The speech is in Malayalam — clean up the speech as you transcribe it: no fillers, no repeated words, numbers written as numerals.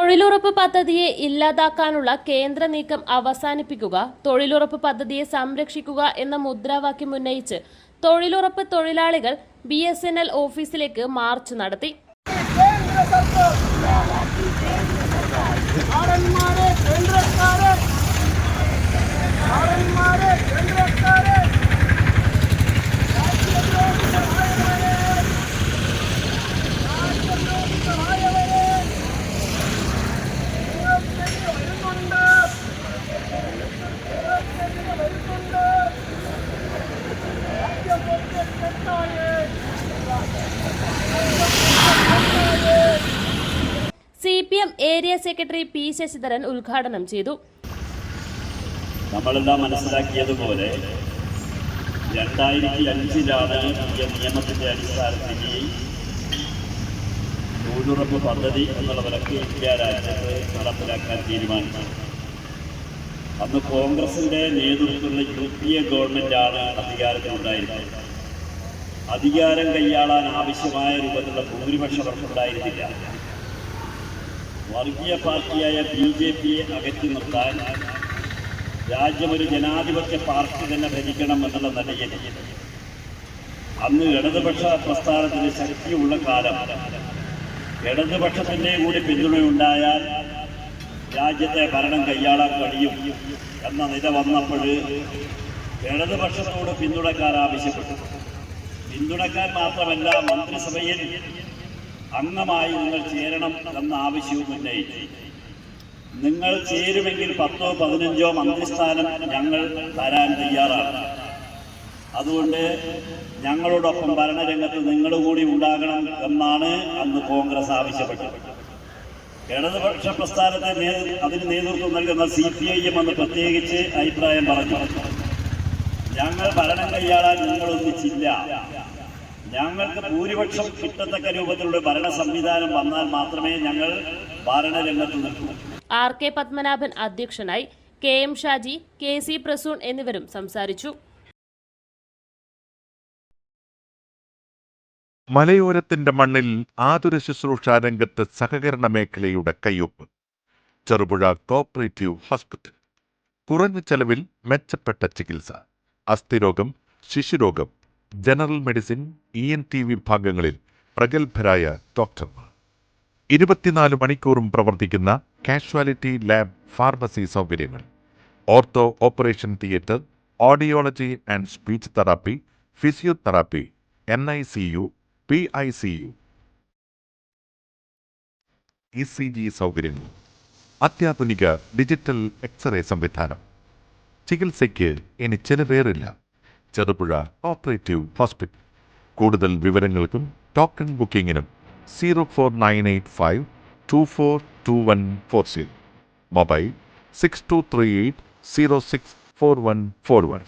തൊഴിലുറപ്പ് പദ്ധതിയെ ഇല്ലാതാക്കാനുള്ള കേന്ദ്ര നീക്കം അവസാനിപ്പിക്കുക, തൊഴിലുറപ്പ് പദ്ധതിയെ സംരക്ഷിക്കുക എന്ന മുദ്രാവാക്യം ഉന്നയിച്ച് തൊഴിലുറപ്പ് തൊഴിലാളികൾ BSNL ഓഫീസിലേക്ക് മാർച്ച് നടത്തി. CPM area secretary P. Sasidharan ഉദ്ഘാടനം ചെയ്തു. നമ്മളെല്ലാം മനസ്സിലാക്കിയതുപോലെ 2005-ലാണ് ഈ നിയമത്തിന്റെ അടിസ്ഥാനത്തിൽ തൊഴിലുറപ്പ് പദ്ധതി എന്നുള്ള നിലയ്ക്ക് ഇന്ത്യ രാജ്യത്ത് നടപ്പിലാക്കാൻ തീരുമാനിച്ചു. അന്ന് കോൺഗ്രസിന്റെ നേതൃത്വത്തിലുള്ള UPA ഗവൺമെന്റാണ് അധികാരത്തിലുണ്ടായിരുന്നത്. അധികാരം കൈയാളാൻ ആവശ്യമായ രൂപത്തിലുള്ള ഭൂരിപക്ഷം അവർക്കുണ്ടായിരുന്നില്ല. വർഗീയ പാർട്ടിയായ BJPയെ അകറ്റി നിർത്താൻ രാജ്യമൊരു ജനാധിപത്യ പാർട്ടി തന്നെ ഭരിക്കണം എന്നുള്ള നിലയിൽ അന്ന് ഇടതുപക്ഷ പ്രസ്ഥാനത്തിന് ശക്തിയുള്ള കാലം ഇടതുപക്ഷത്തിൻ്റെ കൂടി പിന്തുണയുണ്ടായാൽ രാജ്യത്തെ ഭരണം കൈയാളാൻ കഴിയും എന്ന നില വന്നപ്പോൾ ഇടതുപക്ഷത്തോട് പിന്തുണക്കാൻ ആവശ്യപ്പെട്ടു. പിന്തുണക്കാൻ മാത്രമല്ല, മന്ത്രിസഭയിൽ അംഗമായി നിങ്ങൾ ചേരണം എന്ന ആവശ്യവും ഉന്നയിച്ചു. നിങ്ങൾ ചേരുമെങ്കിൽ 10-15 മന്ത്രിസ്ഥാനം ഞങ്ങൾ തരാൻ തയ്യാറാണ്. അതുകൊണ്ട് ഞങ്ങളോടൊപ്പം ഭരണരംഗത്ത് നിങ്ങൾ കൂടി ഉണ്ടാകണം എന്നാണ് അന്ന് കോൺഗ്രസ് ആവശ്യപ്പെട്ടത്. ഇടതുപക്ഷ പ്രസ്ഥാനത്തെ അതിന് നേതൃത്വം നൽകുന്ന CPIM അന്ന് പ്രത്യേകിച്ച് അഭിപ്രായം പറഞ്ഞു. ഞങ്ങൾ ഭരണം കൈയാളാൻ നിങ്ങളൊന്നിച്ചില്ല, ഞങ്ങൾക്ക് ഭൂരിപക്ഷം കിട്ടത്തക്ക രൂപത്തിലുള്ള ഭരണ സംവിധാനം വന്നാൽ മാത്രമേ ഞങ്ങൾ ഭരണരംഗത്ത് നിൽക്കൂ. RK പത്മനാഭൻ അധ്യക്ഷനായി. KM ഷാജി, KC പ്രസൂൺ എന്നിവരും സംസാരിച്ചു. മലയോരത്തിന്റെ മണ്ണിൽ ആതുര ശുശ്രൂഷ രംഗത്ത് സഹകരണ മേഖലയുടെ കയ്യൊപ്പ്. Cherupuzha cooperative hospital. കുറഞ്ഞ ചെലവിൽ മെച്ചപ്പെട്ട ചികിത്സ. അസ്ഥിരോഗം, ശിശുരോഗം, ജനറൽ മെഡിസിൻ, ENT വിഭാഗങ്ങളിൽ പ്രഗത്ഭരായ ഡോക്ടർമാർ. 24 മണിക്കൂറും പ്രവർത്തിക്കുന്ന കാഷ്വാലിറ്റി ലാബ്, ഫാർമസി സൗകര്യങ്ങൾ. Ortho operation theatre, audiology and speech therapy, physiotherapy, NICU, PICU, ECG സൗകര്യങ്ങൾ. അത്യാധുനിക ഡിജിറ്റൽ എക്സ്റേ സംവിധാനം. ചികിത്സയ്ക്ക് ഇനി ചെലവേറില്ല. Cherupuzha cooperative hospital. കൂടുതൽ വിവരങ്ങൾക്കും ടോക്കൺ ബുക്കിങ്ങിനും 04985 242140. മൊബൈൽ 6238 064141.